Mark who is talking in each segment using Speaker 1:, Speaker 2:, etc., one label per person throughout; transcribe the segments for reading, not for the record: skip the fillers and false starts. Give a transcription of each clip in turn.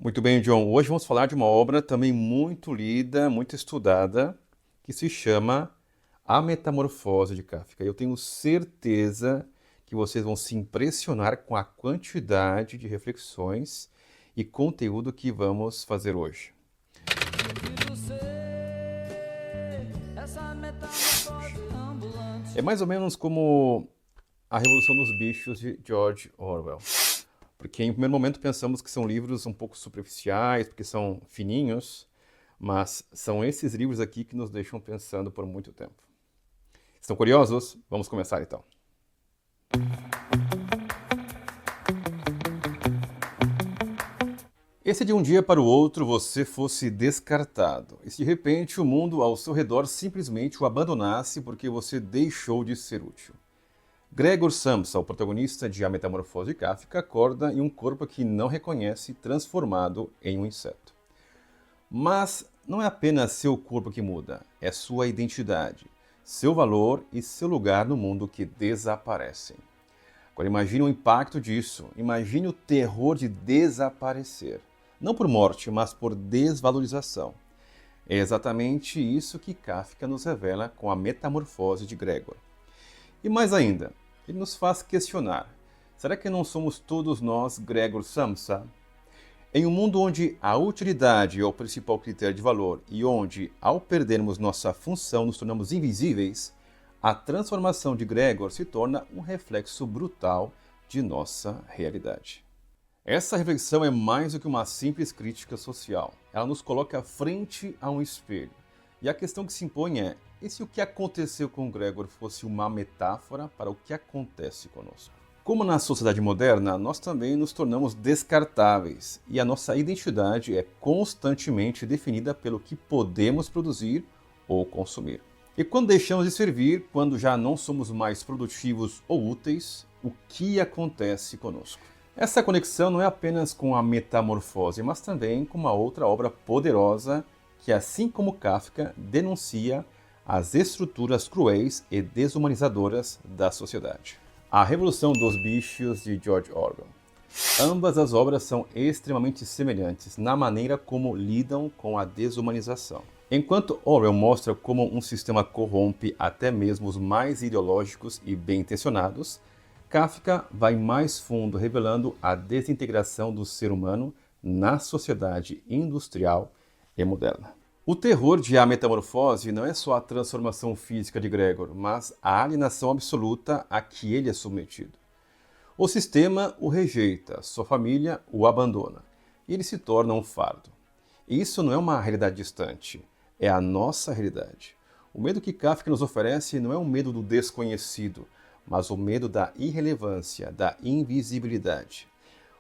Speaker 1: Muito bem, John. Hoje vamos falar de uma obra também muito lida, muito estudada, que se chama A Metamorfose de Kafka. Eu tenho certeza que vocês vão se impressionar com a quantidade de reflexões e conteúdo que vamos fazer hoje. É mais ou menos como A Revolução dos Bichos de George Orwell. Porque em primeiro momento pensamos que são livros um pouco superficiais, porque são fininhos, mas são esses livros aqui que nos deixam pensando por muito tempo. Estão curiosos? Vamos começar então. E se de um dia para o outro você fosse descartado? E se de repente o mundo ao seu redor simplesmente o abandonasse porque você deixou de ser útil? Gregor Samsa, o protagonista de A Metamorfose de Kafka, acorda em um corpo que não reconhece, transformado em um inseto. Mas não é apenas seu corpo que muda, é sua identidade, seu valor e seu lugar no mundo que desaparecem. Agora imagine o impacto disso, imagine o terror de desaparecer. Não por morte, mas por desvalorização. É exatamente isso que Kafka nos revela com A Metamorfose de Gregor. E mais ainda, ele nos faz questionar: será que não somos todos nós Gregor Samsa? Em um mundo onde a utilidade é o principal critério de valor e onde, ao perdermos nossa função, nos tornamos invisíveis, a transformação de Gregor se torna um reflexo brutal de nossa realidade. Essa reflexão é mais do que uma simples crítica social. Ela nos coloca frente a um espelho. E a questão que se impõe é: e se o que aconteceu com Gregor fosse uma metáfora para o que acontece conosco? Como na sociedade moderna, nós também nos tornamos descartáveis e a nossa identidade é constantemente definida pelo que podemos produzir ou consumir. E quando deixamos de servir, quando já não somos mais produtivos ou úteis, o que acontece conosco? Essa conexão não é apenas com a metamorfose, mas também com uma outra obra poderosa que, assim como Kafka, denuncia as estruturas cruéis e desumanizadoras da sociedade. A Revolução dos Bichos, de George Orwell. Ambas as obras são extremamente semelhantes na maneira como lidam com a desumanização. Enquanto Orwell mostra como um sistema corrompe até mesmo os mais ideológicos e bem-intencionados, Kafka vai mais fundo, revelando a desintegração do ser humano na sociedade industrial e moderna. O terror de A Metamorfose não é só a transformação física de Gregor, mas a alienação absoluta a que ele é submetido. O sistema o rejeita, sua família o abandona, e ele se torna um fardo. E isso não é uma realidade distante, é a nossa realidade. O medo que Kafka nos oferece não é um medo do desconhecido, mas o medo da irrelevância, da invisibilidade.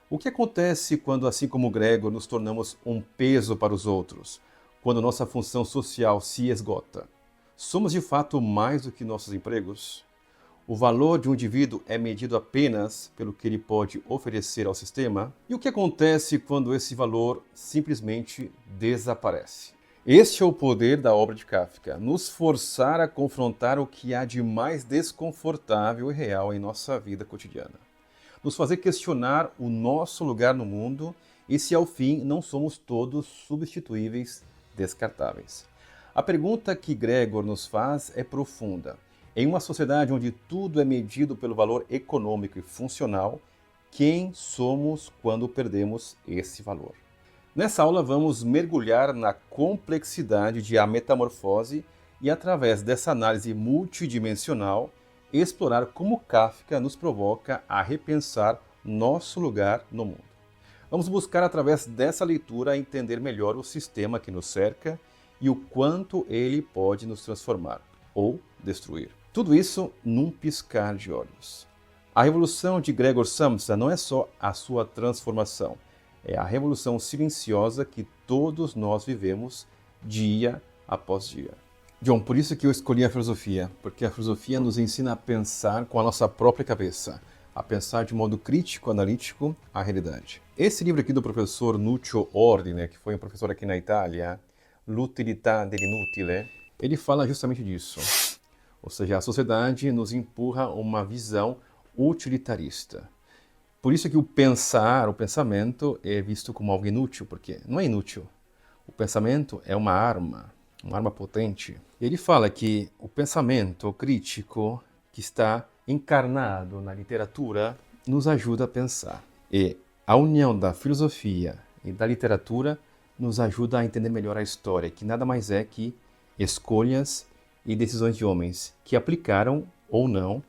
Speaker 1: O que acontece quando, assim como Gregor, nos tornamos um peso para os outros? Quando nossa função social se esgota? Somos de fato mais do que nossos empregos? O valor de um indivíduo é medido apenas pelo que ele pode oferecer ao sistema? E o que acontece quando esse valor simplesmente desaparece? Este é o poder da obra de Kafka, nos forçar a confrontar o que há de mais desconfortável e real em nossa vida cotidiana. Nos fazer questionar o nosso lugar no mundo e se, ao fim, não somos todos substituíveis, descartáveis. A pergunta que Gregor nos faz é profunda. Em uma sociedade onde tudo é medido pelo valor econômico e funcional, quem somos quando perdemos esse valor? Nessa aula vamos mergulhar na complexidade de A Metamorfose e, através dessa análise multidimensional, explorar como Kafka nos provoca a repensar nosso lugar no mundo. Vamos buscar, através dessa leitura, entender melhor o sistema que nos cerca e o quanto ele pode nos transformar ou destruir. Tudo isso num piscar de olhos. A revolução de Gregor Samsa não é só a sua transformação, é a revolução silenciosa que todos nós vivemos dia após dia. John, por isso que eu escolhi a filosofia, porque a filosofia nos ensina a pensar com a nossa própria cabeça, a pensar de modo crítico, analítico, a realidade. Esse livro aqui do professor Nuccio Ordine, que foi um professor aqui na Itália, L'utilità dell'inutile, ele fala justamente disso. Ou seja, a sociedade nos empurra uma visão utilitarista. Por isso que o pensamento é visto como algo inútil, porque não é inútil. O pensamento é uma arma potente. Ele fala que o pensamento crítico que está encarnado na literatura nos ajuda a pensar. E a união da filosofia e da literatura nos ajuda a entender melhor a história, que nada mais é que escolhas e decisões de homens que aplicaram ou não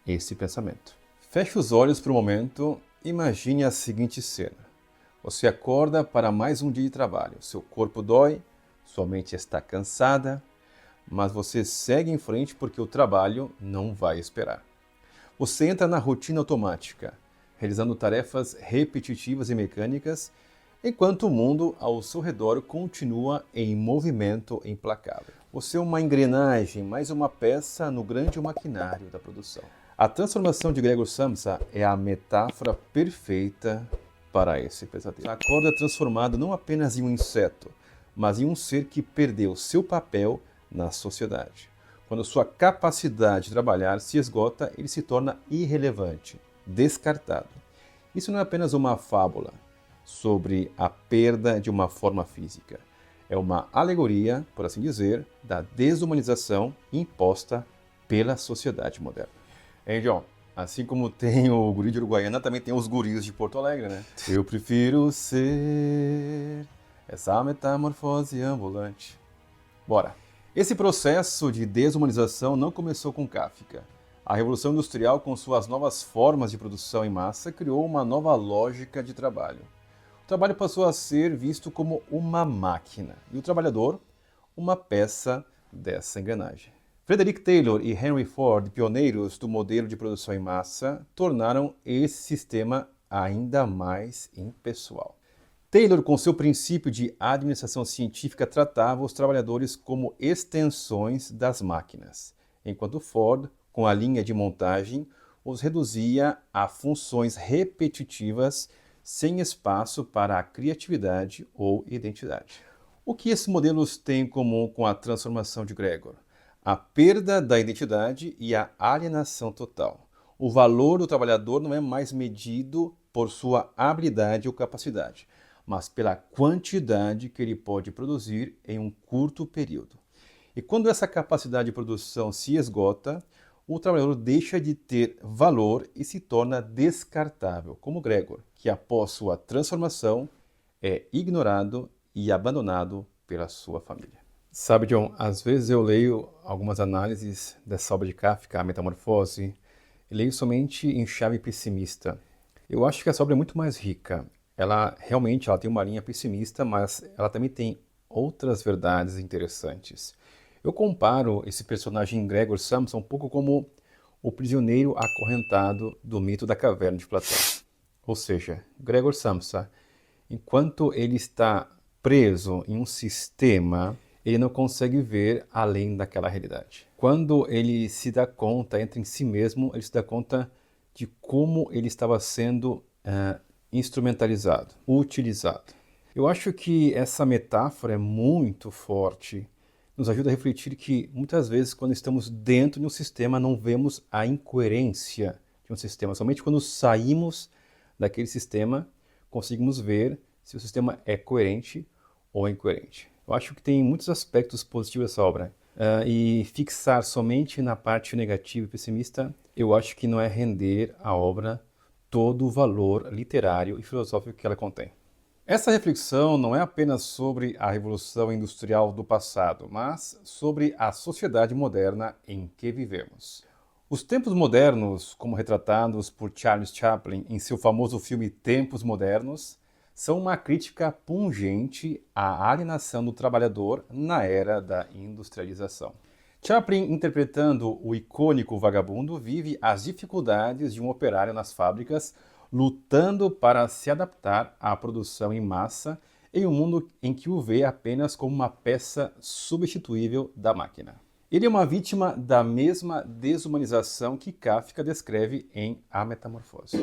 Speaker 1: esse pensamento. Feche os olhos por um momento e imagine a seguinte cena. Você acorda para mais um dia de trabalho. Seu corpo dói, sua mente está cansada, mas você segue em frente porque o trabalho não vai esperar. Você entra na rotina automática, realizando tarefas repetitivas e mecânicas, enquanto o mundo ao seu redor continua em movimento implacável. Você é uma engrenagem, mais uma peça no grande maquinário da produção. A transformação de Gregor Samsa é a metáfora perfeita para esse pesadelo. Acorda transformado não apenas em um inseto, mas em um ser que perdeu seu papel na sociedade. Quando sua capacidade de trabalhar se esgota, ele se torna irrelevante, descartado. Isso não é apenas uma fábula sobre a perda de uma forma física. É uma alegoria, por assim dizer, da desumanização imposta pela sociedade moderna. Hein, John? Assim como tem o guri de Uruguaiana, também tem os guris de Porto Alegre, né? Eu prefiro ser essa metamorfose ambulante. Bora! Esse processo de desumanização não começou com Kafka. A Revolução Industrial, com suas novas formas de produção em massa, criou uma nova lógica de trabalho. O trabalho passou a ser visto como uma máquina e o trabalhador, uma peça dessa engrenagem. Frederick Taylor e Henry Ford, pioneiros do modelo de produção em massa, tornaram esse sistema ainda mais impessoal. Taylor, com seu princípio de administração científica, tratava os trabalhadores como extensões das máquinas, enquanto Ford, com a linha de montagem, os reduzia a funções repetitivas sem espaço para a criatividade ou identidade. O que esses modelos têm em comum com a transformação de Gregor? A perda da identidade e a alienação total. O valor do trabalhador não é mais medido por sua habilidade ou capacidade, mas pela quantidade que ele pode produzir em um curto período. E quando essa capacidade de produção se esgota, o trabalhador deixa de ter valor e se torna descartável, como Gregor, que após sua transformação é ignorado e abandonado pela sua família. Sabe, John, às vezes eu leio algumas análises dessa obra de Kafka, A Metamorfose, e leio somente em chave pessimista. Eu acho que essa obra é muito mais rica. Ela realmente tem uma linha pessimista, mas ela também tem outras verdades interessantes. Eu comparo esse personagem Gregor Samsa um pouco como o prisioneiro acorrentado do mito da caverna de Platão. Ou seja, Gregor Samsa, enquanto ele está preso em um sistema, ele não consegue ver além daquela realidade. Quando ele se dá conta, entra em si mesmo, ele se dá conta de como ele estava sendo instrumentalizado, utilizado. Eu acho que essa metáfora é muito forte, nos ajuda a refletir que muitas vezes quando estamos dentro de um sistema não vemos a incoerência de um sistema. Somente quando saímos daquele sistema conseguimos ver se o sistema é coerente ou incoerente. Eu acho que tem muitos aspectos positivos dessa obra. E fixar somente na parte negativa e pessimista, eu acho que não é render à obra todo o valor literário e filosófico que ela contém. Essa reflexão não é apenas sobre a Revolução Industrial do passado, mas sobre a sociedade moderna em que vivemos. Os tempos modernos, como retratados por Charles Chaplin em seu famoso filme Tempos Modernos, são uma crítica pungente à alienação do trabalhador na era da industrialização. Chaplin, interpretando o icônico vagabundo, vive as dificuldades de um operário nas fábricas, lutando para se adaptar à produção em massa em um mundo em que o vê apenas como uma peça substituível da máquina. Ele é uma vítima da mesma desumanização que Kafka descreve em A Metamorfose.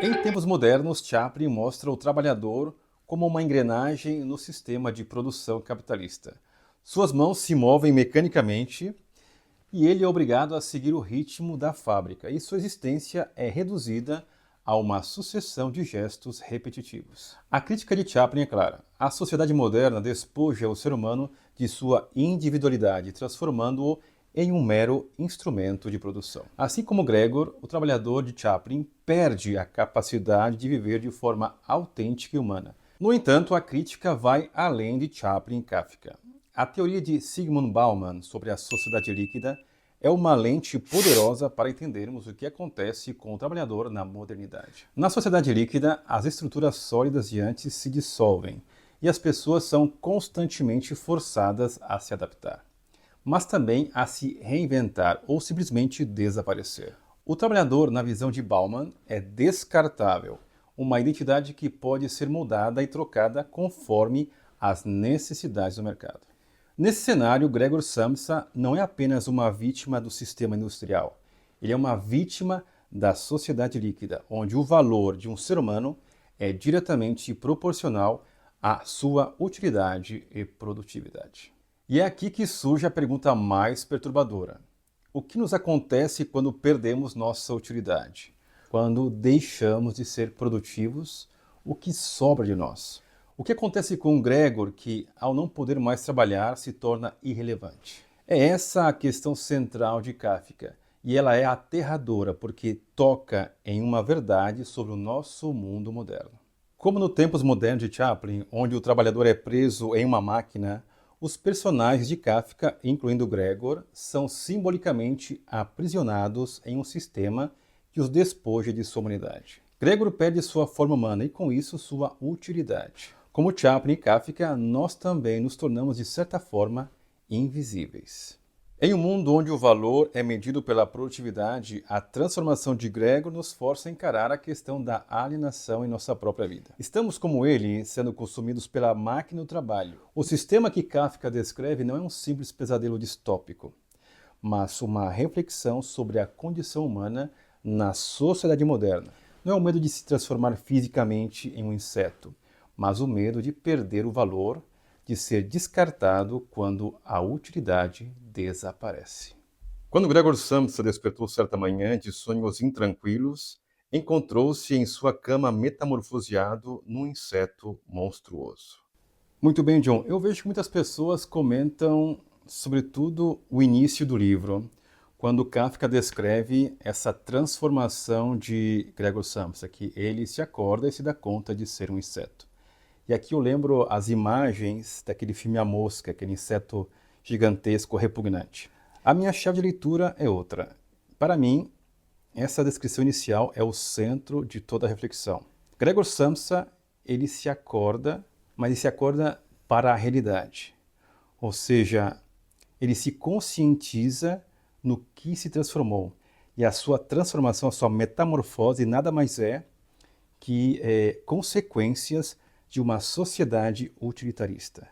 Speaker 1: Em tempos modernos, Chaplin mostra o trabalhador como uma engrenagem no sistema de produção capitalista. Suas mãos se movem mecanicamente e ele é obrigado a seguir o ritmo da fábrica, e sua existência é reduzida a uma sucessão de gestos repetitivos. A crítica de Chaplin é clara. A sociedade moderna despoja o ser humano de sua individualidade, transformando-o em um mero instrumento de produção. Assim como Gregor, o trabalhador de Chaplin perde a capacidade de viver de forma autêntica e humana. No entanto, a crítica vai além de Chaplin e Kafka. A teoria de Zygmunt Bauman sobre a sociedade líquida é uma lente poderosa para entendermos o que acontece com o trabalhador na modernidade. Na sociedade líquida, as estruturas sólidas de antes se dissolvem e as pessoas são constantemente forçadas a se adaptar, mas também a se reinventar ou simplesmente desaparecer. O trabalhador, na visão de Bauman, é descartável, uma identidade que pode ser moldada e trocada conforme as necessidades do mercado. Nesse cenário, Gregor Samsa não é apenas uma vítima do sistema industrial. Ele é uma vítima da sociedade líquida, onde o valor de um ser humano é diretamente proporcional à sua utilidade e produtividade. E é aqui que surge a pergunta mais perturbadora. O que nos acontece quando perdemos nossa utilidade? Quando deixamos de ser produtivos, o que sobra de nós? O que acontece com Gregor que, ao não poder mais trabalhar, se torna irrelevante? É essa a questão central de Kafka, e ela é aterradora porque toca em uma verdade sobre o nosso mundo moderno. Como no Tempos Modernos de Chaplin, onde o trabalhador é preso em uma máquina, os personagens de Kafka, incluindo Gregor, são simbolicamente aprisionados em um sistema que os despoja de sua humanidade. Gregor perde sua forma humana e, com isso, sua utilidade. Como Chaplin e Kafka, nós também nos tornamos, de certa forma, invisíveis. Em um mundo onde o valor é medido pela produtividade, a transformação de Gregor nos força a encarar a questão da alienação em nossa própria vida. Estamos, como ele, sendo consumidos pela máquina do trabalho. O sistema que Kafka descreve não é um simples pesadelo distópico, mas uma reflexão sobre a condição humana na sociedade moderna. Não é o medo de se transformar fisicamente em um inseto, mas o medo de perder o valor, de ser descartado quando a utilidade desaparece. Quando Gregor Samsa despertou certa manhã de sonhos intranquilos, encontrou-se em sua cama metamorfoseado num inseto monstruoso. Muito bem, John. Eu vejo que muitas pessoas comentam, sobretudo, o início do livro, quando Kafka descreve essa transformação de Gregor Samsa, que ele se acorda e se dá conta de ser um inseto. E aqui eu lembro as imagens daquele filme A Mosca, aquele inseto gigantesco, repugnante. A minha chave de leitura é outra. Para mim, essa descrição inicial é o centro de toda a reflexão. Gregor Samsa, ele se acorda, mas ele se acorda para a realidade. Ou seja, ele se conscientiza no que se transformou. E a sua transformação, a sua metamorfose, nada mais é que consequências de uma sociedade utilitarista.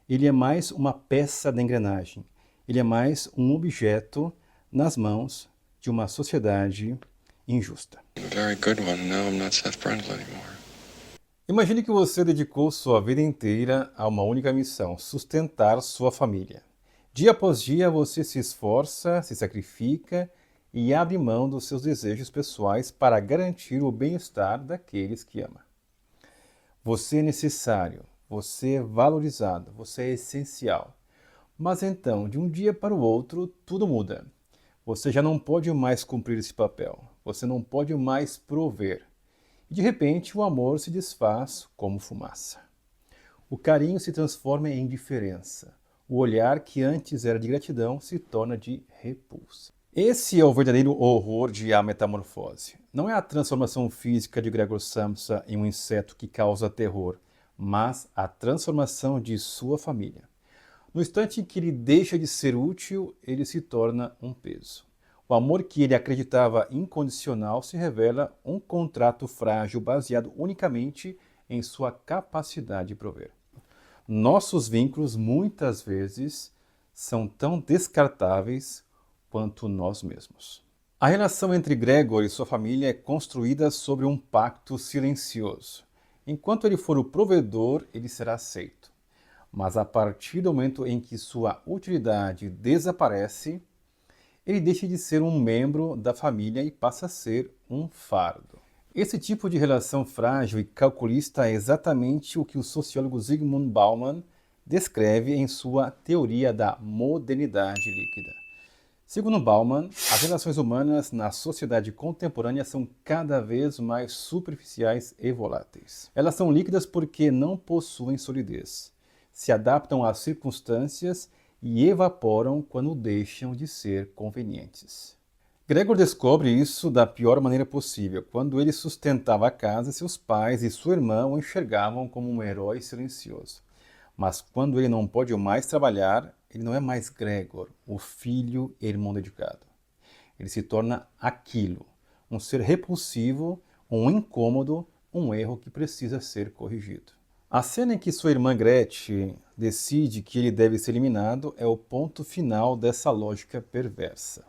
Speaker 1: Ele é mais uma peça da engrenagem. Ele é mais um objeto nas mãos de uma sociedade injusta. Imagine que você dedicou sua vida inteira a uma única missão: sustentar sua família. Dia após dia você se esforça, se sacrifica e abre mão dos seus desejos pessoais para garantir o bem-estar daqueles que ama. Você é necessário, você é valorizado, você é essencial. Mas então, de um dia para o outro, tudo muda. Você já não pode mais cumprir esse papel. Você não pode mais prover. E de repente o amor se desfaz como fumaça. O carinho se transforma em indiferença. O olhar que antes era de gratidão se torna de repulsa. Esse é o verdadeiro horror de A Metamorfose. Não é a transformação física de Gregor Samsa em um inseto que causa terror, mas a transformação de sua família. No instante em que ele deixa de ser útil, ele se torna um peso. O amor que ele acreditava incondicional se revela um contrato frágil baseado unicamente em sua capacidade de prover. Nossos vínculos, muitas vezes, são tão descartáveis quanto nós mesmos. A relação entre Gregor e sua família é construída sobre um pacto silencioso. Enquanto ele for o provedor, ele será aceito. Mas a partir do momento em que sua utilidade desaparece, ele deixa de ser um membro da família e passa a ser um fardo. Esse tipo de relação frágil e calculista é exatamente o que o sociólogo Zygmunt Bauman descreve em sua teoria da modernidade líquida. Segundo Bauman, as relações humanas na sociedade contemporânea são cada vez mais superficiais e voláteis. Elas são líquidas porque não possuem solidez, se adaptam às circunstâncias e evaporam quando deixam de ser convenientes. Gregor descobre isso da pior maneira possível. Quando ele sustentava a casa, seus pais e sua irmã o enxergavam como um herói silencioso. Mas quando ele não pode mais trabalhar, ele não é mais Gregor, o filho e irmão dedicado. Ele se torna aquilo, um ser repulsivo, um incômodo, um erro que precisa ser corrigido. A cena em que sua irmã Gretchen decide que ele deve ser eliminado é o ponto final dessa lógica perversa.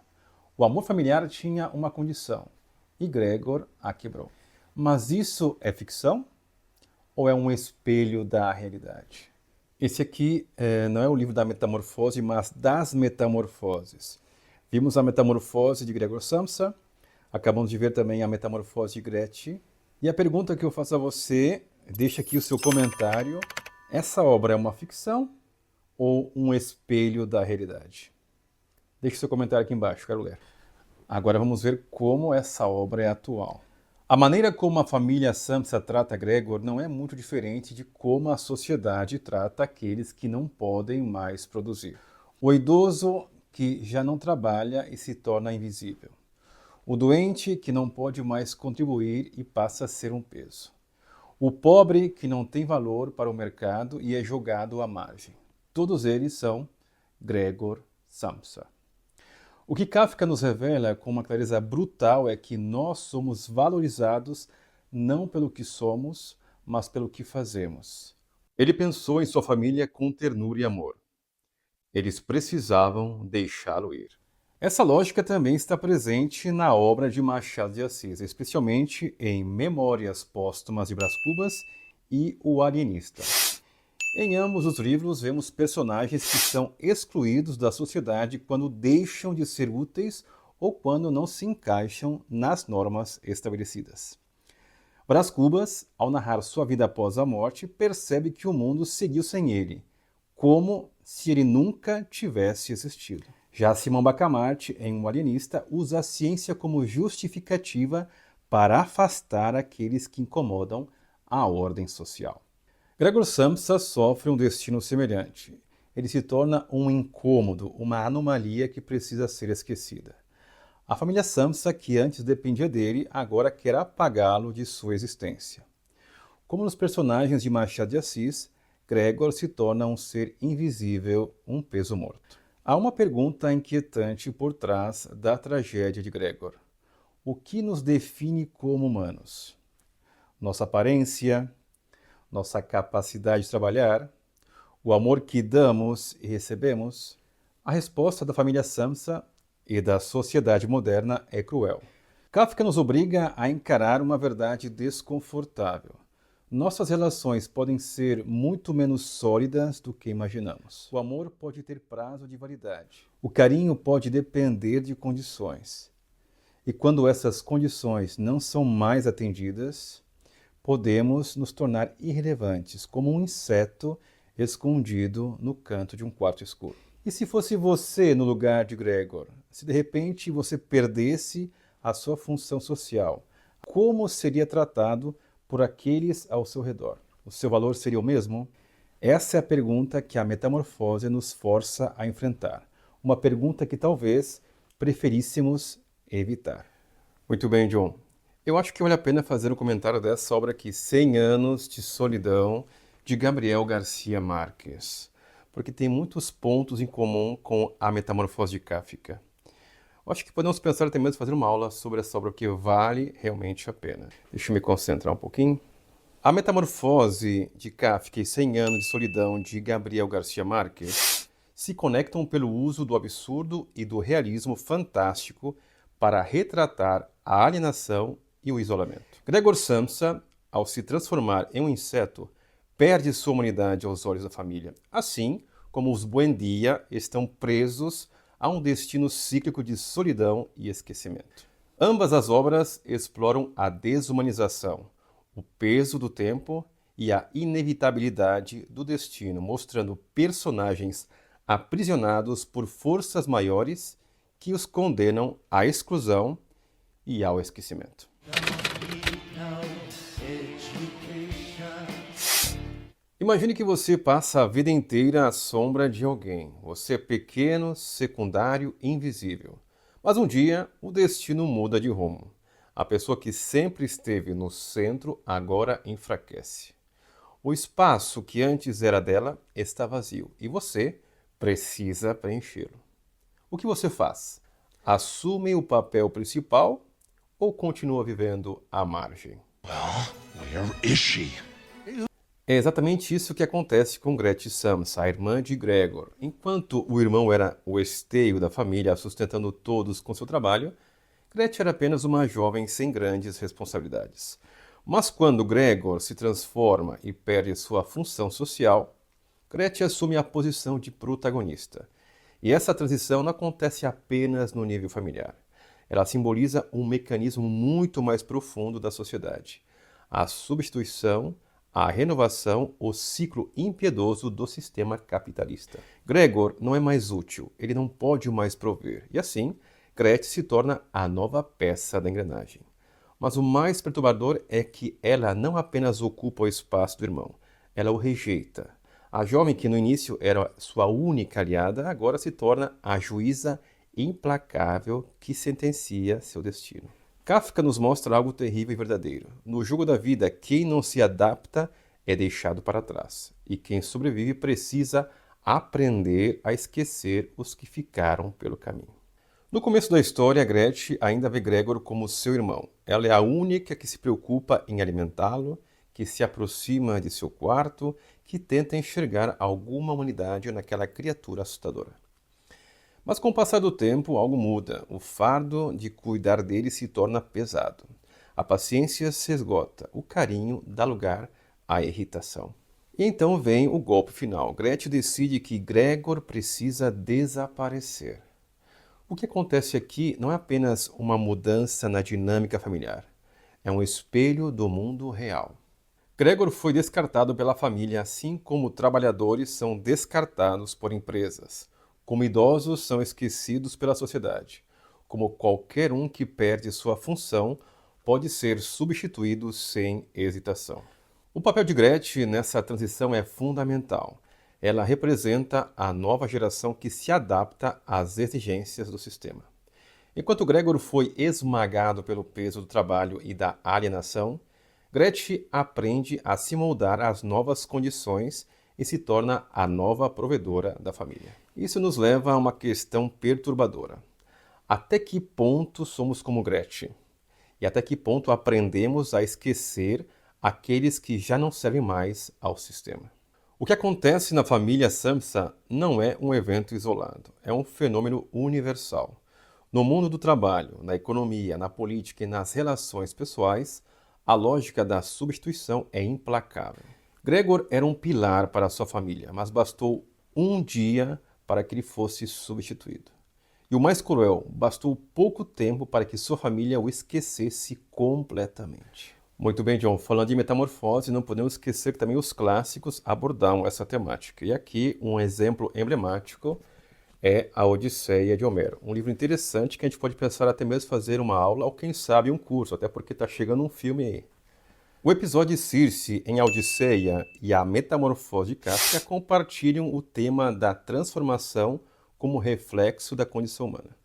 Speaker 1: O amor familiar tinha uma condição, e Gregor a quebrou. Mas isso é ficção? Ou é um espelho da realidade? Esse aqui não é o livro da metamorfose, mas das metamorfoses. Vimos a metamorfose de Gregor Samsa, acabamos de ver também a metamorfose de Gretchen. E a pergunta que eu faço a você, deixa aqui o seu comentário. Essa obra é uma ficção ou um espelho da realidade? Deixe seu comentário aqui embaixo, quero ler. Agora vamos ver como essa obra é atual. A maneira como a família Samsa trata Gregor não é muito diferente de como a sociedade trata aqueles que não podem mais produzir. O idoso que já não trabalha e se torna invisível. O doente que não pode mais contribuir e passa a ser um peso. O pobre que não tem valor para o mercado e é jogado à margem. Todos eles são Gregor Samsa. O que Kafka nos revela com uma clareza brutal é que nós somos valorizados não pelo que somos, mas pelo que fazemos. Ele pensou em sua família com ternura e amor. Eles precisavam deixá-lo ir. Essa lógica também está presente na obra de Machado de Assis, especialmente em Memórias Póstumas de Brás Cubas e O Alienista. Em ambos os livros, vemos personagens que são excluídos da sociedade quando deixam de ser úteis ou quando não se encaixam nas normas estabelecidas. Brás Cubas, ao narrar sua vida após a morte, percebe que o mundo seguiu sem ele, como se ele nunca tivesse existido. Já Simão Bacamarte, em Um Alienista, usa a ciência como justificativa para afastar aqueles que incomodam a ordem social. Gregor Samsa sofre um destino semelhante. Ele se torna um incômodo, uma anomalia que precisa ser esquecida. A família Samsa, que antes dependia dele, agora quer apagá-lo de sua existência. Como nos personagens de Machado de Assis, Gregor se torna um ser invisível, um peso morto. Há uma pergunta inquietante por trás da tragédia de Gregor. O que nos define como humanos? Nossa aparência? Nossa capacidade de trabalhar, o amor que damos e recebemos? A resposta da família Samsa e da sociedade moderna é cruel. Kafka nos obriga a encarar uma verdade desconfortável. Nossas relações podem ser muito menos sólidas do que imaginamos. O amor pode ter prazo de validade. O carinho pode depender de condições. E quando essas condições não são mais atendidas, podemos nos tornar irrelevantes, como um inseto escondido no canto de um quarto escuro. E se fosse você no lugar de Gregor? Se de repente você perdesse a sua função social, como seria tratado por aqueles ao seu redor? O seu valor seria o mesmo? Essa é a pergunta que a metamorfose nos força a enfrentar. Uma pergunta que talvez preferíssemos evitar. Muito bem, John. Eu acho que vale a pena fazer um comentário dessa obra aqui, 100 Anos de Solidão, de Gabriel Garcia Marques, porque tem muitos pontos em comum com a Metamorfose de Kafka. Eu acho que podemos pensar até mesmo fazer uma aula sobre essa obra, porque vale realmente a pena. Deixa eu me concentrar um pouquinho. A Metamorfose de Kafka e 100 Anos de Solidão, de Gabriel Garcia Marques, se conectam pelo uso do absurdo e do realismo fantástico para retratar a alienação e o isolamento. Gregor Samsa, ao se transformar em um inseto, perde sua humanidade aos olhos da família, assim como os Buendia estão presos a um destino cíclico de solidão e esquecimento. Ambas as obras exploram a desumanização, o peso do tempo e a inevitabilidade do destino, mostrando personagens aprisionados por forças maiores que os condenam à exclusão e ao esquecimento. Imagine que você passa a vida inteira à sombra de alguém. Você é pequeno, secundário, invisível. Mas um dia, o destino muda de rumo. A pessoa que sempre esteve no centro agora enfraquece. O espaço que antes era dela está vazio e você precisa preenchê-lo. O que você faz? Assume o papel principal ou continua vivendo à margem?
Speaker 2: Where is she?
Speaker 1: É exatamente isso que acontece com Gretchen Sams, a irmã de Gregor. Enquanto o irmão era o esteio da família, sustentando todos com seu trabalho, Gretchen era apenas uma jovem sem grandes responsabilidades. Mas quando Gregor se transforma e perde sua função social, Gretchen assume a posição de protagonista. E essa transição não acontece apenas no nível familiar. Ela simboliza um mecanismo muito mais profundo da sociedade: a substituição, a renovação, o ciclo impiedoso do sistema capitalista. Gregor não é mais útil, ele não pode mais prover, e assim, Gretchen se torna a nova peça da engrenagem. Mas o mais perturbador é que ela não apenas ocupa o espaço do irmão, ela o rejeita. A jovem que no início era sua única aliada, agora se torna a juíza implacável que sentencia seu destino. Kafka nos mostra algo terrível e verdadeiro. No jogo da vida, quem não se adapta é deixado para trás. E quem sobrevive precisa aprender a esquecer os que ficaram pelo caminho. No começo da história, Gretchen ainda vê Gregor como seu irmão. Ela é a única que se preocupa em alimentá-lo, que se aproxima de seu quarto, que tenta enxergar alguma humanidade naquela criatura assustadora. Mas com o passar do tempo, algo muda. O fardo de cuidar dele se torna pesado. A paciência se esgota. O carinho dá lugar à irritação. E então vem o golpe final. Gretchen decide que Gregor precisa desaparecer. O que acontece aqui não é apenas uma mudança na dinâmica familiar. É um espelho do mundo real. Gregor foi descartado pela família, assim como trabalhadores são descartados por empresas. Como idosos são esquecidos pela sociedade. Como qualquer um que perde sua função pode ser substituído sem hesitação. O papel de Gretchen nessa transição é fundamental. Ela representa a nova geração que se adapta às exigências do sistema. Enquanto Gregor foi esmagado pelo peso do trabalho e da alienação, Gretchen aprende a se moldar às novas condições e se torna a nova provedora da família. Isso nos leva a uma questão perturbadora. Até que ponto somos como Gretchen? E até que ponto aprendemos a esquecer aqueles que já não servem mais ao sistema? O que acontece na família Samsa não é um evento isolado, é um fenômeno universal. No mundo do trabalho, na economia, na política e nas relações pessoais, a lógica da substituição é implacável. Gregor era um pilar para sua família, mas bastou um dia para que ele fosse substituído. E o mais cruel, bastou pouco tempo para que sua família o esquecesse completamente. Muito bem, John. Falando de metamorfose, não podemos esquecer que também os clássicos abordaram essa temática. E aqui um exemplo emblemático é a Odisseia de Homero. Um livro interessante que a gente pode pensar até mesmo fazer uma aula ou quem sabe um curso, até porque está chegando um filme aí. O episódio Circe em A Odisseia e a Metamorfose de Kafka compartilham o tema da transformação como reflexo da condição humana.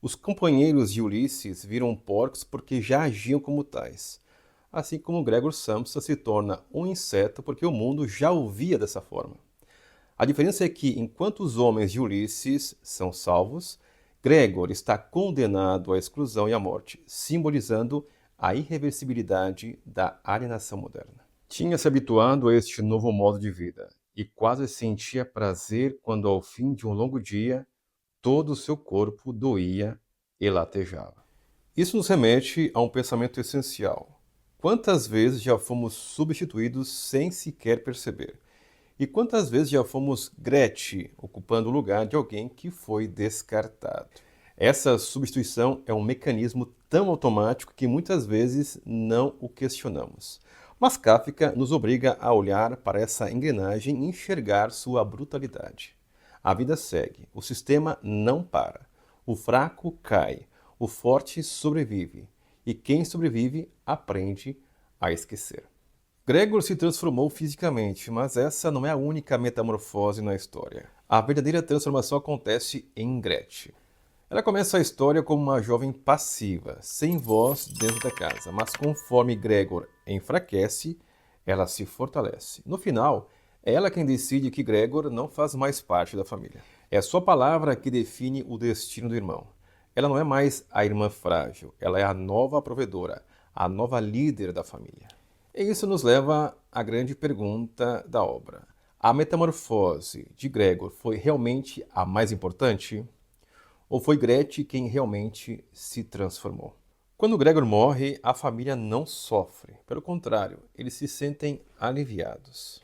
Speaker 1: Os companheiros de Ulisses viram porcos porque já agiam como tais, assim como Gregor Samsa se torna um inseto porque o mundo já o via dessa forma. A diferença é que, enquanto os homens de Ulisses são salvos, Gregor está condenado à exclusão e à morte, simbolizando a irreversibilidade da alienação moderna. Tinha se habituado a este novo modo de vida e quase sentia prazer quando, ao fim de um longo dia, todo o seu corpo doía e latejava. Isso nos remete a um pensamento essencial. Quantas vezes já fomos substituídos sem sequer perceber? E quantas vezes já fomos Gretchen, ocupando o lugar de alguém que foi descartado? Essa substituição é um mecanismo tão automático que muitas vezes não o questionamos. Mas Kafka nos obriga a olhar para essa engrenagem e enxergar sua brutalidade. A vida segue, o sistema não para. O fraco cai, o forte sobrevive. E quem sobrevive aprende a esquecer. Gregor se transformou fisicamente, mas essa não é a única metamorfose na história. A verdadeira transformação acontece em Gretchen. Ela começa a história como uma jovem passiva, sem voz dentro da casa, mas conforme Gregor enfraquece, ela se fortalece. No final, é ela quem decide que Gregor não faz mais parte da família. É a sua palavra que define o destino do irmão. Ela não é mais a irmã frágil, ela é a nova provedora, a nova líder da família. E isso nos leva à grande pergunta da obra. A metamorfose de Gregor foi realmente a mais importante? Ou foi Gretchen quem realmente se transformou? Quando Gregor morre, a família não sofre. Pelo contrário, eles se sentem aliviados.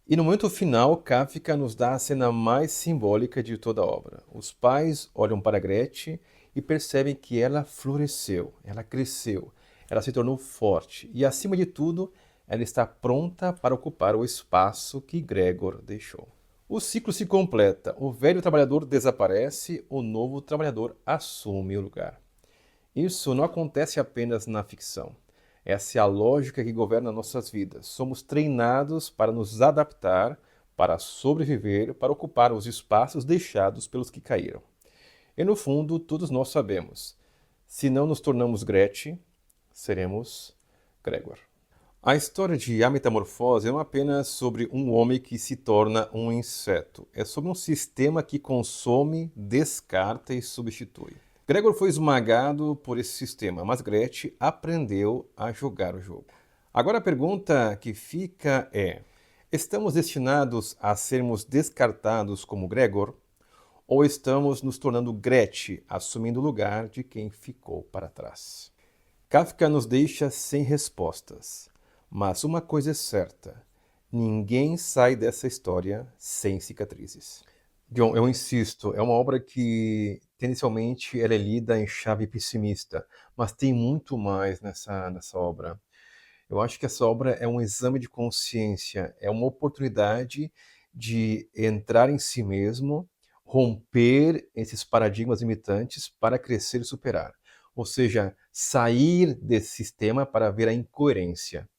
Speaker 1: E no momento final, Kafka nos dá a cena mais simbólica de toda a obra. Os pais olham para Gretchen e percebem que ela floresceu, ela cresceu, ela se tornou forte e, acima de tudo, ela está pronta para ocupar o espaço que Gregor deixou. O ciclo se completa, o velho trabalhador desaparece, o novo trabalhador assume o lugar. Isso não acontece apenas na ficção. Essa é a lógica que governa nossas vidas. Somos treinados para nos adaptar, para sobreviver, para ocupar os espaços deixados pelos que caíram. E no fundo, todos nós sabemos, se não nos tornamos Gretchen, seremos Gregor. A história de A Metamorfose não é apenas sobre um homem que se torna um inseto. É sobre um sistema que consome, descarta e substitui. Gregor foi esmagado por esse sistema, mas Gretchen aprendeu a jogar o jogo. Agora a pergunta que fica é: estamos destinados a sermos descartados como Gregor? Ou estamos nos tornando Gretchen, assumindo o lugar de quem ficou para trás? Kafka nos deixa sem respostas. Mas uma coisa é certa: ninguém sai dessa história sem cicatrizes. John, eu insisto, é uma obra que tendencialmente ela é lida em chave pessimista, mas tem muito mais nessa obra. Eu acho que essa obra é um exame de consciência, é uma oportunidade de entrar em si mesmo, romper esses paradigmas limitantes para crescer e superar. Ou seja, sair desse sistema para ver a incoerência.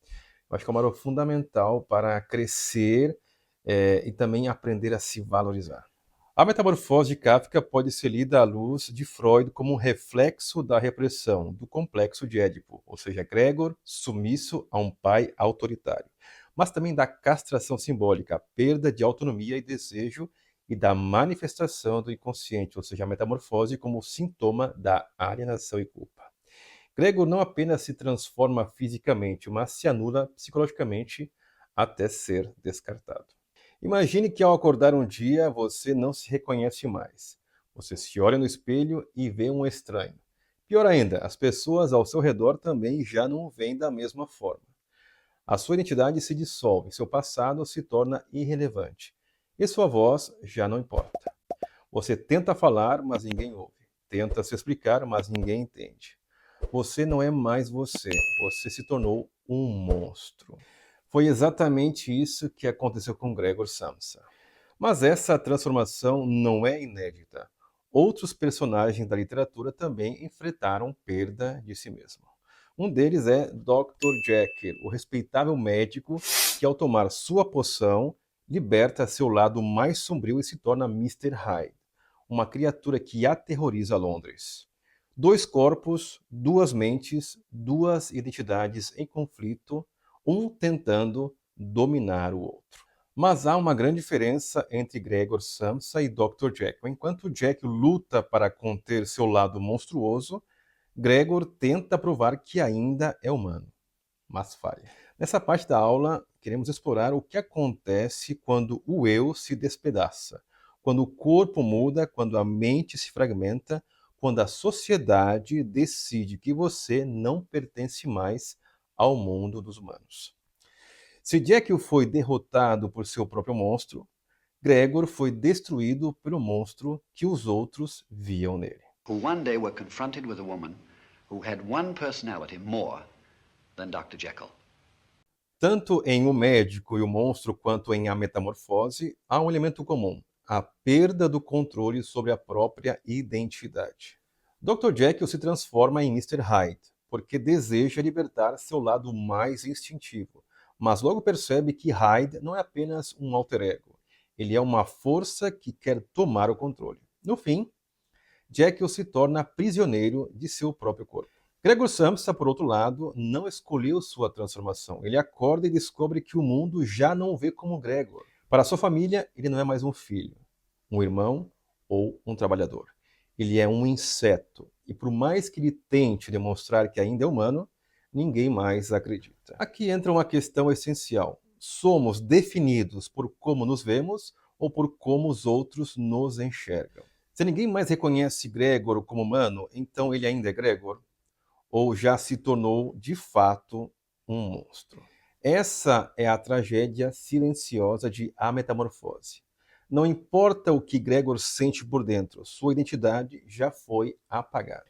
Speaker 1: Eu acho que é uma obra fundamental para crescer e também aprender a se valorizar. A metamorfose de Kafka pode ser lida à luz de Freud como um reflexo da repressão, do complexo de Édipo, ou seja, Gregor submisso a um pai autoritário, mas também da castração simbólica, a perda de autonomia e desejo e da manifestação do inconsciente, ou seja, a metamorfose como sintoma da alienação e culpa. Gregor não apenas se transforma fisicamente, mas se anula psicologicamente até ser descartado. Imagine que ao acordar um dia você não se reconhece mais. Você se olha no espelho e vê um estranho. Pior ainda, as pessoas ao seu redor também já não o veem da mesma forma. A sua identidade se dissolve, seu passado se torna irrelevante. E sua voz já não importa. Você tenta falar, mas ninguém ouve. Tenta se explicar, mas ninguém entende. Você não é mais você. Você se tornou um monstro. Foi exatamente isso que aconteceu com Gregor Samsa. Mas essa transformação não é inédita. Outros personagens da literatura também enfrentaram perda de si mesmo. Um deles é Dr. Jekyll, o respeitável médico que, ao tomar sua poção, liberta seu lado mais sombrio e se torna Mr. Hyde, uma criatura que aterroriza Londres. Dois corpos, duas mentes, duas identidades em conflito, um tentando dominar o outro. Mas há uma grande diferença entre Gregor Samsa e Dr. Jekyll. Enquanto Jekyll luta para conter seu lado monstruoso, Gregor tenta provar que ainda é humano, mas falha. Nessa parte da aula, queremos explorar o que acontece quando o eu se despedaça, quando o corpo muda, quando a mente se fragmenta, quando a sociedade decide que você não pertence mais ao mundo dos humanos. Se Jekyll foi derrotado por seu próprio monstro, Gregor foi destruído pelo monstro que os outros viam nele.
Speaker 3: Who one day were confronted with a woman who had one personality more than Dr. Jekyll.
Speaker 1: Tanto em O Médico e o Monstro quanto em A Metamorfose, há um elemento comum: a perda do controle sobre a própria identidade. Dr. Jekyll se transforma em Mr. Hyde, porque deseja libertar seu lado mais instintivo, mas logo percebe que Hyde não é apenas um alter ego, ele é uma força que quer tomar o controle. No fim, Jekyll se torna prisioneiro de seu próprio corpo. Gregor Samsa, por outro lado, não escolheu sua transformação. Ele acorda e descobre que o mundo já não o vê como Gregor. Para sua família, ele não é mais um filho, um irmão ou um trabalhador. Ele é um inseto. E por mais que ele tente demonstrar que ainda é humano, ninguém mais acredita. Aqui entra uma questão essencial. Somos definidos por como nos vemos ou por como os outros nos enxergam? Se ninguém mais reconhece Gregor como humano, então ele ainda é Gregor? Ou já se tornou, de fato, um monstro? Essa é a tragédia silenciosa de A Metamorfose. Não importa o que Gregor sente por dentro, sua identidade já foi apagada.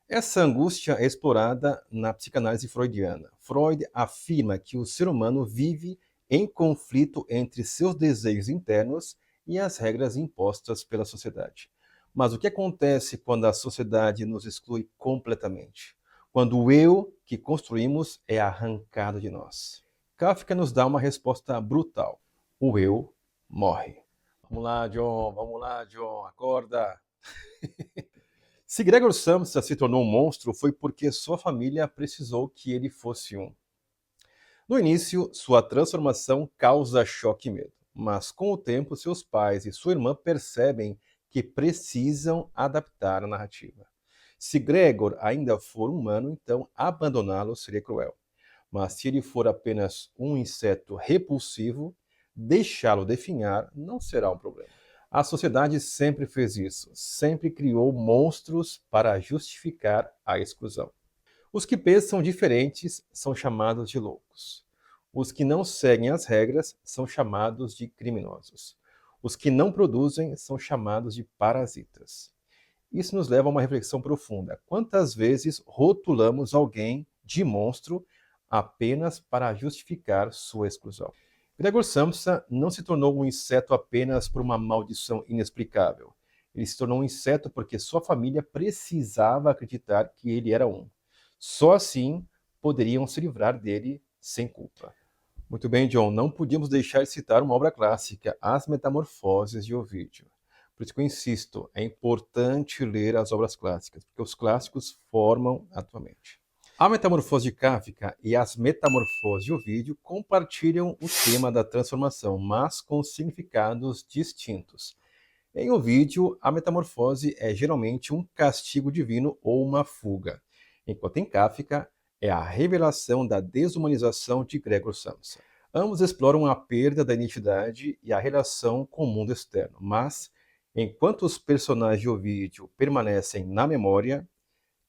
Speaker 1: Essa angústia é explorada na psicanálise freudiana. Freud afirma que o ser humano vive em conflito entre seus desejos internos e as regras impostas pela sociedade. Mas o que acontece quando a sociedade nos exclui completamente? Quando o eu que construímos é arrancado de nós. Kafka nos dá uma resposta brutal. O eu morre. Vamos lá, John, acorda. Se Gregor Samsa se tornou um monstro, foi porque sua família precisou que ele fosse um. No início, sua transformação causa choque e medo, mas com o tempo, seus pais e sua irmã percebem que precisam adaptar a narrativa. Se Gregor ainda for humano, então abandoná-lo seria cruel. Mas se ele for apenas um inseto repulsivo, deixá-lo definhar não será um problema. A sociedade sempre fez isso, sempre criou monstros para justificar a exclusão. Os que pensam diferentes são chamados de loucos. Os que não seguem as regras são chamados de criminosos. Os que não produzem são chamados de parasitas. Isso nos leva a uma reflexão profunda. Quantas vezes rotulamos alguém de monstro apenas para justificar sua exclusão? Gregor Samsa não se tornou um inseto apenas por uma maldição inexplicável. Ele se tornou um inseto porque sua família precisava acreditar que ele era um. Só assim poderiam se livrar dele sem culpa. Muito bem, John, não podíamos deixar de citar uma obra clássica, As Metamorfoses de Ovídio. Por isso que eu insisto, é importante ler as obras clássicas, porque os clássicos formam a tua mente. A Metamorfose de Kafka e As Metamorfoses de Ovídio compartilham o tema da transformação, mas com significados distintos. Em Ovídio, a metamorfose é geralmente um castigo divino ou uma fuga, enquanto em Kafka é a revelação da desumanização de Gregor Samsa. Ambos exploram a perda da identidade e a relação com o mundo externo, mas, enquanto os personagens de Ovídio permanecem na memória,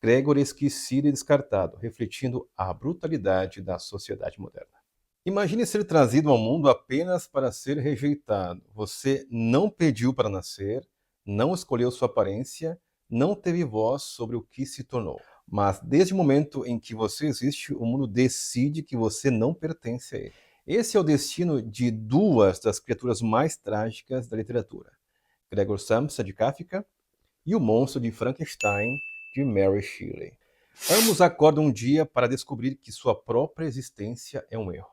Speaker 1: Gregor é esquecido e descartado, refletindo a brutalidade da sociedade moderna. Imagine ser trazido ao mundo apenas para ser rejeitado. Você não pediu para nascer, não escolheu sua aparência, não teve voz sobre o que se tornou. Mas desde o momento em que você existe, o mundo decide que você não pertence a ele. Esse é o destino de duas das criaturas mais trágicas da literatura: Gregor Samsa, de Kafka, e O Monstro de Frankenstein, de Mary Shelley. Ambos acordam um dia para descobrir que sua própria existência é um erro.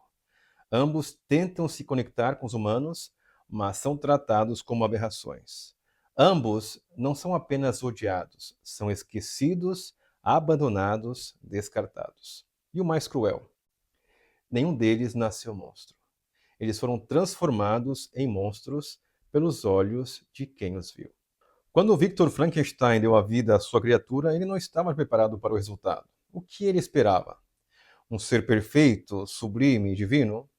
Speaker 1: Ambos tentam se conectar com os humanos, mas são tratados como aberrações. Ambos não são apenas odiados, são esquecidos, abandonados, descartados. E o mais cruel: nenhum deles nasceu monstro. Eles foram transformados em monstros pelos olhos de quem os viu. Quando Victor Frankenstein deu a vida à sua criatura, ele não estava preparado para o resultado. O que ele esperava? Um ser perfeito, sublime e divino?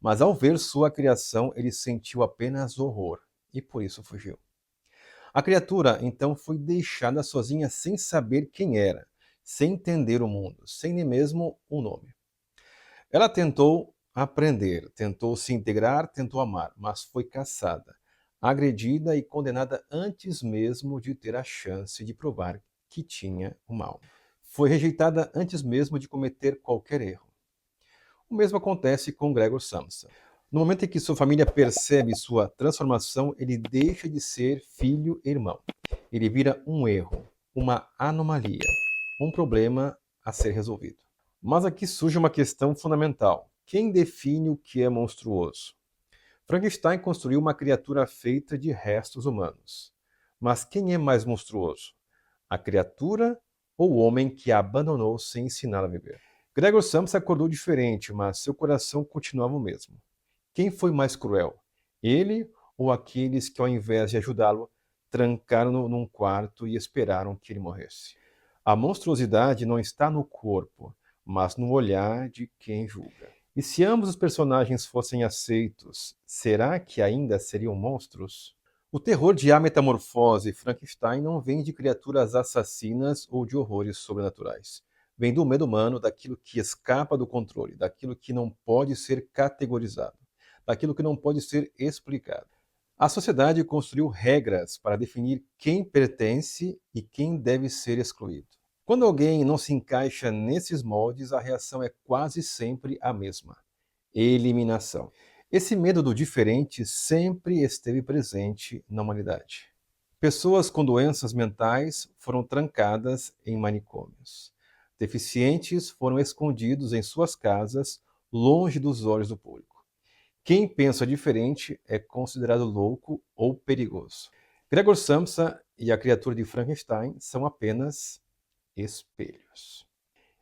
Speaker 1: Mas ao ver sua criação, ele sentiu apenas horror e por isso fugiu. A criatura então foi deixada sozinha sem saber quem era, sem entender o mundo, sem nem mesmo um nome. Ela tentou aprender, tentou se integrar, tentou amar, mas foi caçada, agredida e condenada antes mesmo de ter a chance de provar que tinha uma alma. Foi rejeitada antes mesmo de cometer qualquer erro. O mesmo acontece com Gregor Samsa. No momento em que sua família percebe sua transformação, ele deixa de ser filho e irmão. Ele vira um erro, uma anomalia, um problema a ser resolvido. Mas aqui surge uma questão fundamental. Quem define o que é monstruoso? Frankenstein construiu uma criatura feita de restos humanos. Mas quem é mais monstruoso? A criatura ou o homem que a abandonou sem ensiná-la a viver? Gregor Samsa acordou diferente, mas seu coração continuava o mesmo. Quem foi mais cruel? Ele ou aqueles que, ao invés de ajudá-lo, trancaram-no num quarto e esperaram que ele morresse? A monstruosidade não está no corpo, mas no olhar de quem julga. E se ambos os personagens fossem aceitos, será que ainda seriam monstros? O terror de A Metamorfose Frankenstein não vem de criaturas assassinas ou de horrores sobrenaturais. Vem do medo humano, daquilo que escapa do controle, daquilo que não pode ser categorizado, daquilo que não pode ser explicado. A sociedade construiu regras para definir quem pertence e quem deve ser excluído. Quando alguém não se encaixa nesses moldes, a reação é quase sempre a mesma: eliminação. Esse medo do diferente sempre esteve presente na humanidade. Pessoas com doenças mentais foram trancadas em manicômios. Deficientes foram escondidos em suas casas, longe dos olhos do público. Quem pensa diferente é considerado louco ou perigoso. Gregor Samsa e a criatura de Frankenstein são apenas espelhos.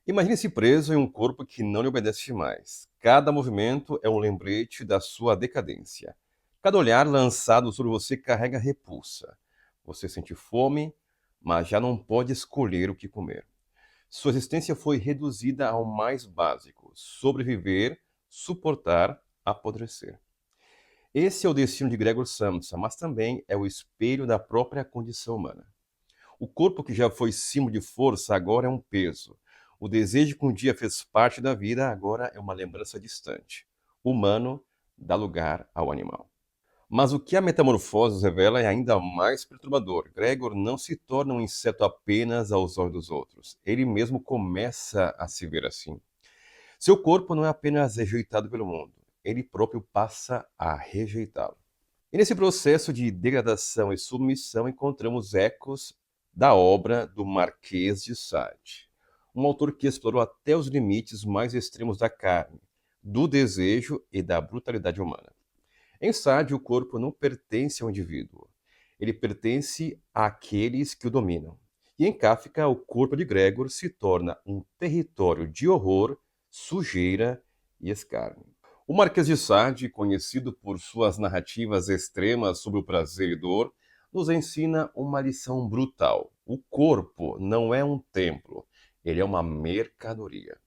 Speaker 1: Imagine-se preso em um corpo que não lhe obedece mais. Cada movimento é um lembrete da sua decadência. Cada olhar lançado sobre você carrega repulsa. Você sente fome, mas já não pode escolher o que comer. Sua existência foi reduzida ao mais básico: sobreviver, suportar, apodrecer. Esse é o destino de Gregor Samsa, mas também é o espelho da própria condição humana. O corpo que já foi símbolo de força agora é um peso. O desejo que um dia fez parte da vida agora é uma lembrança distante. O humano dá lugar ao animal. Mas o que a metamorfose revela é ainda mais perturbador. Gregor não se torna um inseto apenas aos olhos dos outros. Ele mesmo começa a se ver assim. Seu corpo não é apenas rejeitado pelo mundo. Ele próprio passa a rejeitá-lo. E nesse processo de degradação e submissão encontramos ecos da obra do Marquês de Sade, um autor que explorou até os limites mais extremos da carne, do desejo e da brutalidade humana. Em Sade, o corpo não pertence ao indivíduo, ele pertence àqueles que o dominam. E em Kafka, o corpo de Gregor se torna um território de horror, sujeira e escárnio. O Marquês de Sade, conhecido por suas narrativas extremas sobre o prazer e dor, nos ensina uma lição brutal. O corpo não é um templo, ele é uma mercadoria.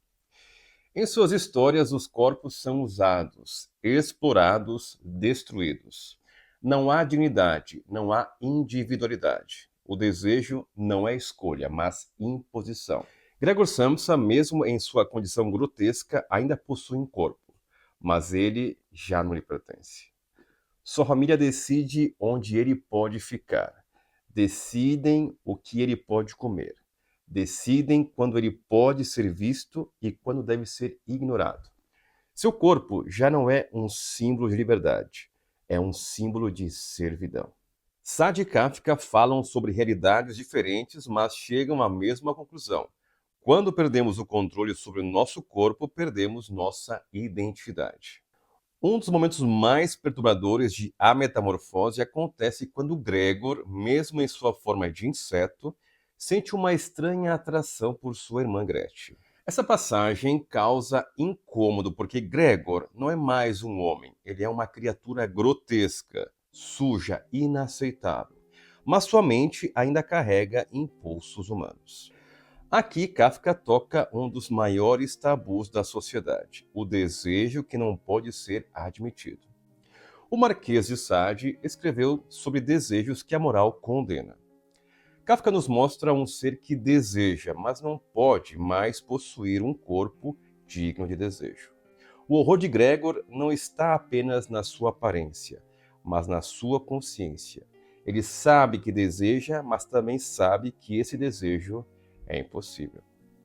Speaker 1: Em suas histórias, os corpos são usados, explorados, destruídos. Não há dignidade, não há individualidade. O desejo não é escolha, mas imposição. Gregor Samsa, mesmo em sua condição grotesca, ainda possui um corpo, mas ele já não lhe pertence. Sua família decide onde ele pode ficar. Decidem o que ele pode comer. Decidem quando ele pode ser visto e quando deve ser ignorado. Seu corpo já não é um símbolo de liberdade, é um símbolo de servidão. Sade e Kafka falam sobre realidades diferentes, mas chegam à mesma conclusão. Quando perdemos o controle sobre o nosso corpo, perdemos nossa identidade. Um dos momentos mais perturbadores de A Metamorfose acontece quando Gregor, mesmo em sua forma de inseto, sente uma estranha atração por sua irmã Gretchen. Essa passagem causa incômodo porque Gregor não é mais um homem, ele é uma criatura grotesca, suja, inaceitável, mas sua mente ainda carrega impulsos humanos. Aqui, Kafka toca um dos maiores tabus da sociedade, o desejo que não pode ser admitido. O Marquês de Sade escreveu sobre desejos que a moral condena. Kafka nos mostra um ser que deseja, mas não pode mais possuir um corpo digno de desejo. O horror de Gregor não está apenas na sua aparência, mas na sua consciência. Ele sabe que deseja, mas também sabe que esse desejo é impossível.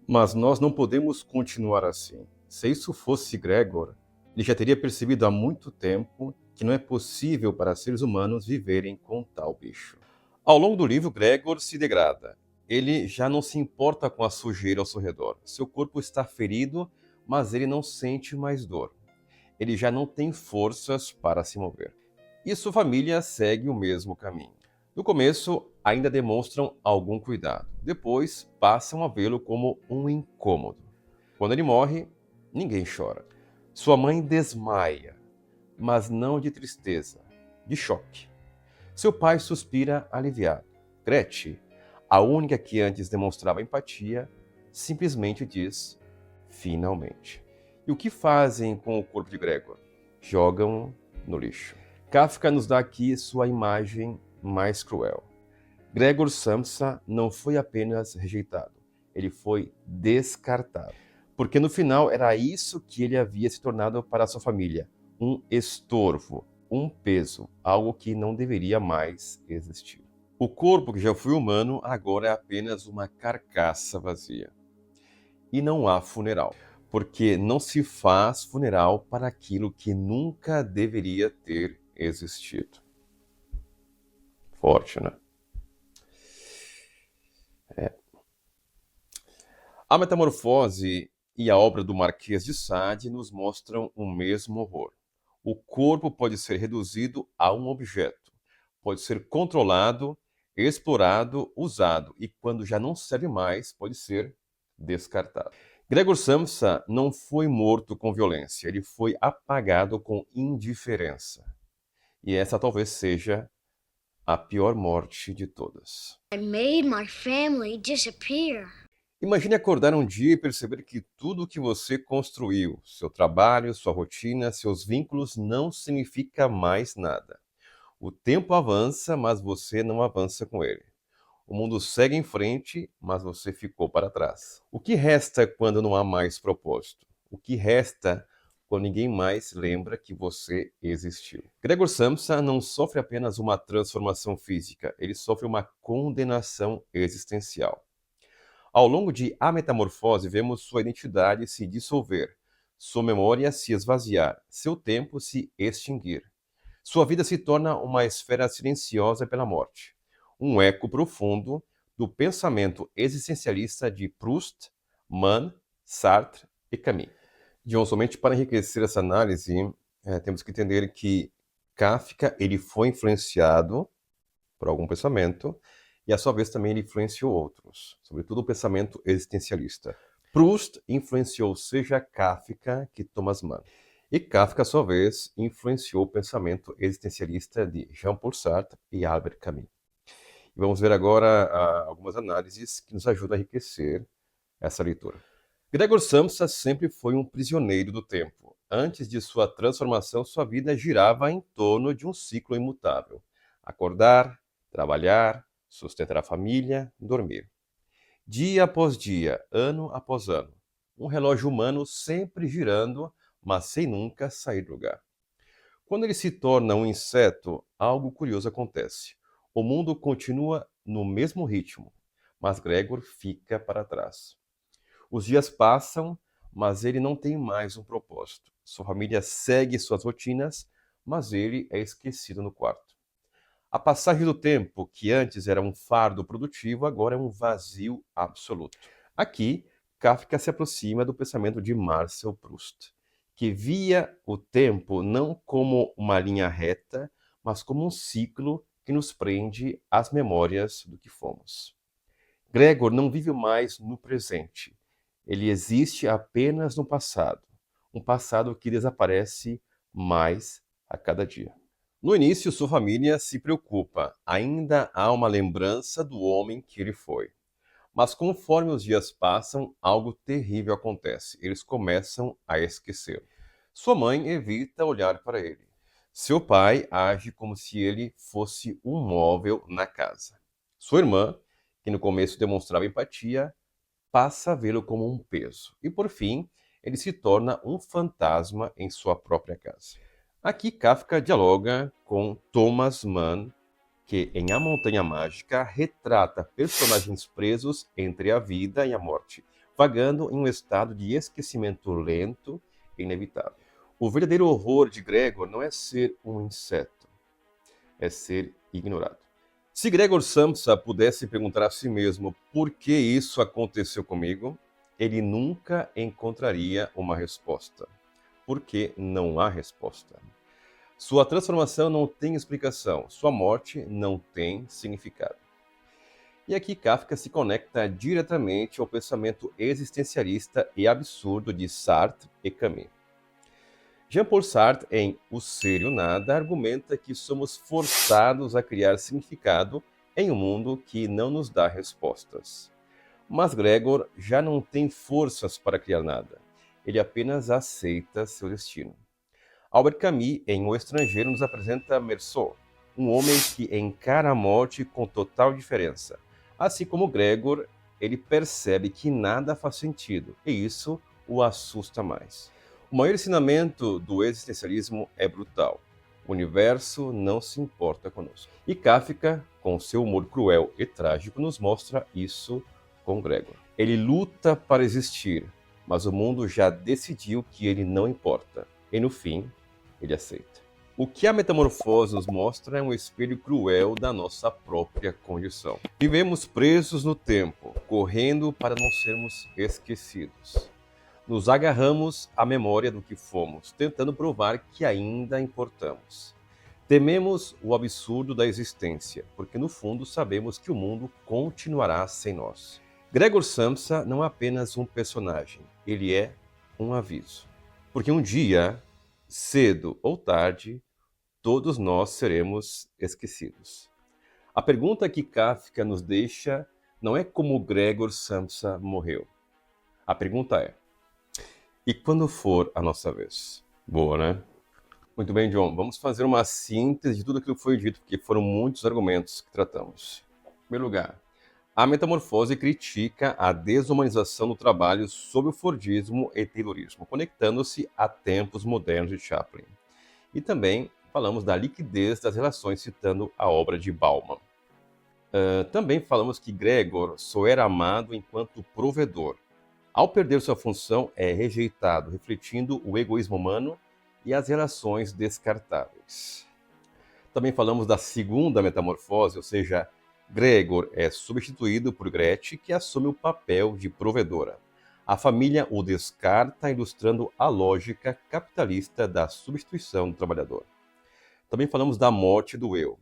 Speaker 1: Mas nós não podemos continuar assim. Se isso fosse Gregor, ele já teria percebido há muito tempo que não é possível para seres humanos viverem com tal bicho. Ao longo do livro, Gregor se degrada. Ele já não se importa com a sujeira ao seu redor. Seu corpo está ferido, mas ele não sente mais dor. Ele já não tem forças para se mover. E sua família segue o mesmo caminho. No começo, ainda demonstram algum cuidado. Depois, passam a vê-lo como um incômodo. Quando ele morre, ninguém chora. Sua mãe desmaia, mas não de tristeza, de choque. Seu pai suspira aliviado. Gretchen, a única que antes demonstrava empatia, simplesmente diz: finalmente. E o que fazem com o corpo de Gregor? Jogam no lixo. Kafka nos dá aqui sua imagem mais cruel. Gregor Samsa não foi apenas rejeitado, ele foi descartado. Porque no final era isso que ele havia se tornado para sua família: um estorvo, um peso, algo que não deveria mais existir. O corpo que já foi humano agora é apenas uma carcaça vazia. E não há funeral, porque não se faz funeral para aquilo que nunca deveria ter existido. Forte, né? A Metamorfose e a obra do Marquês de Sade nos mostram o mesmo horror. O corpo pode ser reduzido a um objeto, pode ser controlado, explorado, usado e, quando já não serve mais, pode ser descartado. Gregor Samsa não foi morto com violência, ele foi apagado com indiferença. E essa talvez seja a pior morte de todas.
Speaker 4: I made my family disappear.
Speaker 1: Imagine acordar um dia e perceber que tudo o que você construiu, seu trabalho, sua rotina, seus vínculos, não significa mais nada. O tempo avança, mas você não avança com ele. O mundo segue em frente, mas você ficou para trás. O que resta quando não há mais propósito? O que resta quando ninguém mais lembra que você existiu? Gregor Samsa não sofre apenas uma transformação física, ele sofre uma condenação existencial. Ao longo de A Metamorfose, vemos sua identidade se dissolver, sua memória se esvaziar, seu tempo se extinguir. Sua vida se torna uma esfera silenciosa pela morte, um eco profundo do pensamento existencialista de Proust, Mann, Sartre e Camus. John, somente para enriquecer essa análise, temos que entender que Kafka ele foi influenciado por algum pensamento, e, à sua vez, também ele influenciou outros, sobretudo o pensamento existencialista. Proust influenciou seja Kafka que Thomas Mann. E Kafka, à sua vez, influenciou o pensamento existencialista de Jean-Paul Sartre e Albert Camus. E vamos ver agora algumas análises que nos ajudam a enriquecer essa leitura. Gregor Samsa sempre foi um prisioneiro do tempo. Antes de sua transformação, sua vida girava em torno de um ciclo imutável: acordar, trabalhar, sustentar a família, dormir. Dia após dia, ano após ano, um relógio humano sempre girando, mas sem nunca sair do lugar. Quando ele se torna um inseto, algo curioso acontece. O mundo continua no mesmo ritmo, mas Gregor fica para trás. Os dias passam, mas ele não tem mais um propósito. Sua família segue suas rotinas, mas ele é esquecido no quarto. A passagem do tempo, que antes era um fardo produtivo, agora é um vazio absoluto. Aqui, Kafka se aproxima do pensamento de Marcel Proust, que via o tempo não como uma linha reta, mas como um ciclo que nos prende às memórias do que fomos. Gregor não vive mais no presente. Ele existe apenas no passado, um passado que desaparece mais a cada dia. No início, sua família se preocupa. Ainda há uma lembrança do homem que ele foi. Mas conforme os dias passam, algo terrível acontece. Eles começam a esquecê-lo. Sua mãe evita olhar para ele. Seu pai age como se ele fosse um móvel na casa. Sua irmã, que no começo demonstrava empatia, passa a vê-lo como um peso. E por fim, ele se torna um fantasma em sua própria casa. Aqui Kafka dialoga com Thomas Mann, que em A Montanha Mágica retrata personagens presos entre a vida e a morte, vagando em um estado de esquecimento lento e inevitável. O verdadeiro horror de Gregor não é ser um inseto, é ser ignorado. Se Gregor Samsa pudesse perguntar a si mesmo por que isso aconteceu comigo, ele nunca encontraria uma resposta, porque não há resposta. Sua transformação não tem explicação, sua morte não tem significado. E aqui Kafka se conecta diretamente ao pensamento existencialista e absurdo de Sartre e Camus. Jean-Paul Sartre, em O Ser e o Nada, argumenta que somos forçados a criar significado em um mundo que não nos dá respostas. Mas Gregor já não tem forças para criar nada. Ele apenas aceita seu destino. Albert Camus, em O Estrangeiro, nos apresenta Meursault, um homem que encara a morte com total diferença. Assim como Gregor, ele percebe que nada faz sentido, e isso o assusta mais. O maior ensinamento do existencialismo é brutal. O universo não se importa conosco. E Kafka, com seu humor cruel e trágico, nos mostra isso com Gregor. Ele luta para existir, mas o mundo já decidiu que ele não importa. E no fim, ele aceita. O que a metamorfose nos mostra é um espelho cruel da nossa própria condição. Vivemos presos no tempo, correndo para não sermos esquecidos. Nos agarramos à memória do que fomos, tentando provar que ainda importamos. Tememos o absurdo da existência, porque no fundo sabemos que o mundo continuará sem nós. Gregor Samsa não é apenas um personagem, ele é um aviso. Porque um dia, cedo ou tarde, todos nós seremos esquecidos. A pergunta que Kafka nos deixa não é como Gregor Samsa morreu. A pergunta é: e quando for a nossa vez? Boa, né? Muito bem, John. Vamos fazer uma síntese de tudo aquilo que foi dito, porque foram muitos argumentos que tratamos. Em primeiro lugar, a metamorfose critica a desumanização do trabalho sob o Fordismo e Taylorismo, conectando-se a tempos modernos de Chaplin. E também falamos da liquidez das relações, citando a obra de Bauman. Também falamos que Gregor só era amado enquanto provedor. Ao perder sua função, é rejeitado, refletindo o egoísmo humano e as relações descartáveis. Também falamos da segunda metamorfose, ou seja, Gregor é substituído por Gretchen, que assume o papel de provedora. A família o descarta, ilustrando a lógica capitalista da substituição do trabalhador. Também falamos da morte do eu,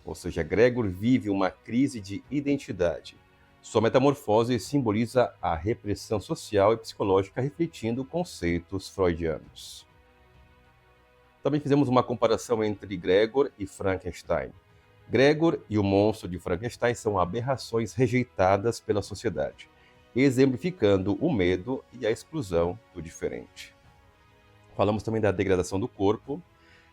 Speaker 1: ou seja, Gregor vive uma crise de identidade. Sua metamorfose simboliza a repressão social e psicológica, refletindo conceitos freudianos. Também fizemos uma comparação entre Gregor e Frankenstein. Gregor e o monstro de Frankenstein são aberrações rejeitadas pela sociedade, exemplificando o medo e a exclusão do diferente. Falamos também da degradação do corpo,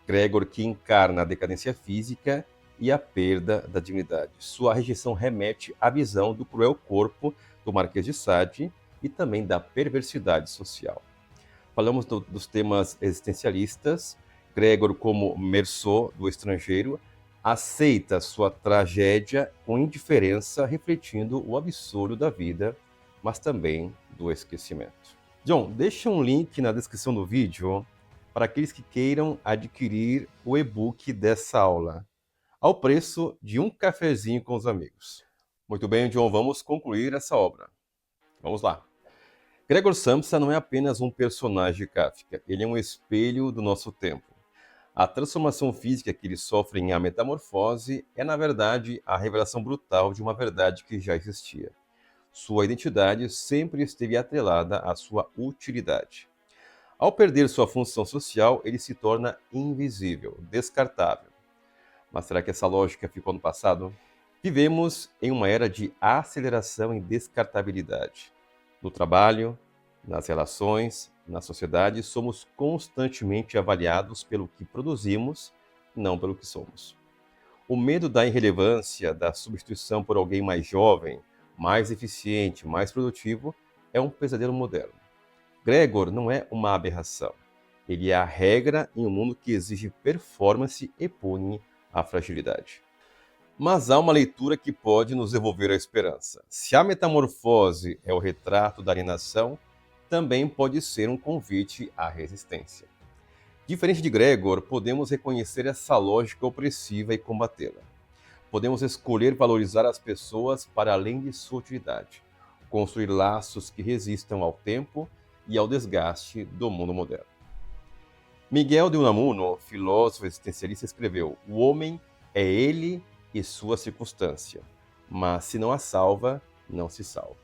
Speaker 1: Gregor que encarna a decadência física e a perda da dignidade. Sua rejeição remete à visão do cruel corpo do Marquês de Sade e também da perversidade social. Falamos dos temas existencialistas, Gregor como Meursault do Estrangeiro, aceita sua tragédia com indiferença, refletindo o absurdo da vida, mas também do esquecimento. John, deixa um link na descrição do vídeo para aqueles que queiram adquirir o e-book dessa aula, ao preço de um cafezinho com os amigos. Muito bem, John, vamos concluir essa obra. Vamos lá. Gregor Samsa não é apenas um personagem de Kafka, ele é um espelho do nosso tempo. A transformação física que ele sofre em A Metamorfose é, na verdade, a revelação brutal de uma verdade que já existia. Sua identidade sempre esteve atrelada à sua utilidade. Ao perder sua função social, ele se torna invisível, descartável. Mas será que essa lógica ficou no passado? Vivemos em uma era de aceleração e descartabilidade. No trabalho, nas relações, na sociedade, somos constantemente avaliados pelo que produzimos, não pelo que somos. O medo da irrelevância, da substituição por alguém mais jovem, mais eficiente, mais produtivo, é um pesadelo moderno. Gregor não é uma aberração. Ele é a regra em um mundo que exige performance e pune a fragilidade. Mas há uma leitura que pode nos devolver a esperança. Se a metamorfose é o retrato da alienação, também pode ser um convite à resistência. Diferente de Gregor, podemos reconhecer essa lógica opressiva e combatê-la. Podemos escolher valorizar as pessoas para além de sua utilidade, construir laços que resistam ao tempo e ao desgaste do mundo moderno. Miguel de Unamuno, filósofo existencialista, escreveu: "O homem é ele e sua circunstância, mas se não a salva, não se salva."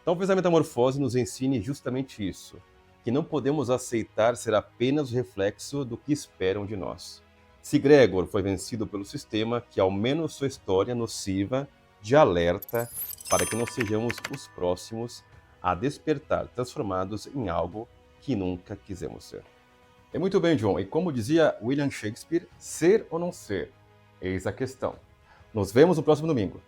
Speaker 1: Talvez a metamorfose nos ensine justamente isso, que não podemos aceitar ser apenas o reflexo do que esperam de nós. Se Gregor foi vencido pelo sistema, que ao menos sua história nos sirva de alerta para que não sejamos os próximos a despertar transformados em algo que nunca quisemos ser. E muito bem, John. E como dizia William Shakespeare, ser ou não ser? Eis a questão. Nos vemos no próximo domingo.